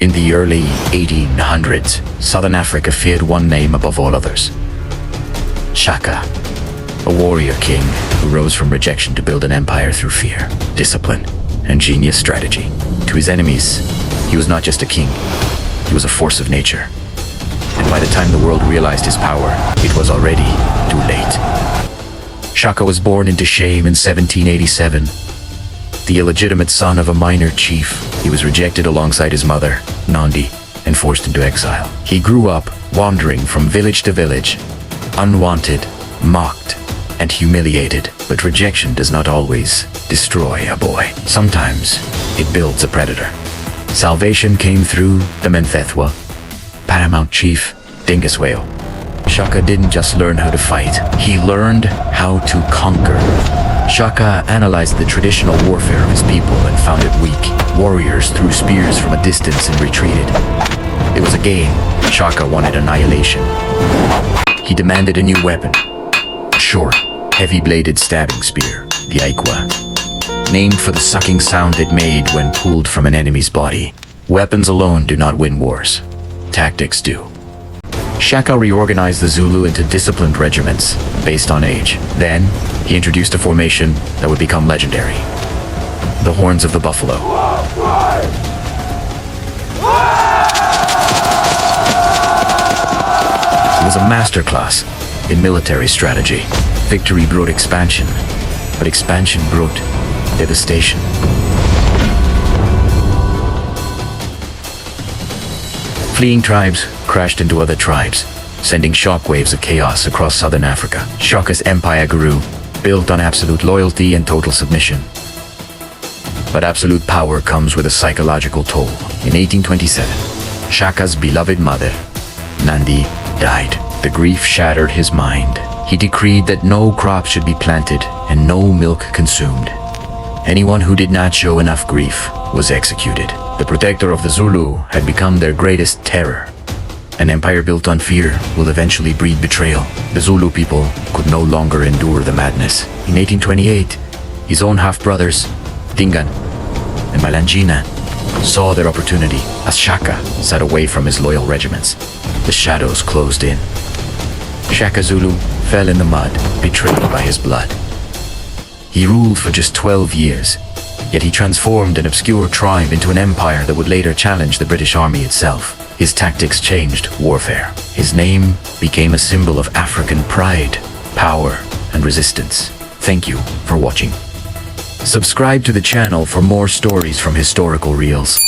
In the early 1800s, Southern Africa feared one name above all others: Shaka, a warrior king who rose from rejection to build an empire through fear, discipline, and genius strategy. To his enemies, he was not just a king, he was a force of nature. And by the time the world realized his power, it was already too late. Shaka was born into shame in 1787. The illegitimate son of a minor chief, he was rejected alongside his mother, Nandi, and forced into exile. He grew up wandering from village to village, unwanted, mocked, and humiliated. But rejection does not always destroy a boy. Sometimes it builds a predator. Salvation came through the Menthethwa, paramount chief, Dingus Whale. Shaka didn't just learn how to fight, he learned how to conquer. Shaka analyzed the traditional warfare of his people and found it weak. Warriors threw spears from a distance and retreated. It was a game. Shaka wanted annihilation. He demanded a new weapon. A short, heavy-bladed stabbing spear, the Aikwa, named for the sucking sound it made when pulled from an enemy's body. Weapons alone do not win wars. Tactics do. Shaka reorganized the Zulu into disciplined regiments based on age. Then, he introduced a formation that would become legendary: the Horns of the Buffalo. It was a masterclass in military strategy. Victory brought expansion, but expansion brought devastation. Fleeing tribes crashed into other tribes, sending shockwaves of chaos across southern Africa. Shaka's empire grew, built on absolute loyalty and total submission. But absolute power comes with a psychological toll. In 1827, Shaka's beloved mother, Nandi, died. The grief shattered his mind. He decreed that no crop should be planted and no milk consumed. Anyone who did not show enough grief was executed. The protector of the Zulu had become their greatest terror. An empire built on fear will eventually breed betrayal. The Zulu people could no longer endure the madness. In 1828, his own half-brothers, Dingan and Malangina, saw their opportunity. As Shaka sat away from his loyal regiments, the shadows closed in. Shaka Zulu fell in the mud, betrayed by his blood. He ruled for just 12 years, yet he transformed an obscure tribe into an empire that would later challenge the British Army itself. His tactics changed warfare. His name became a symbol of African pride, power, and resistance. Thank you for watching. Subscribe to the channel for more stories from historical reels.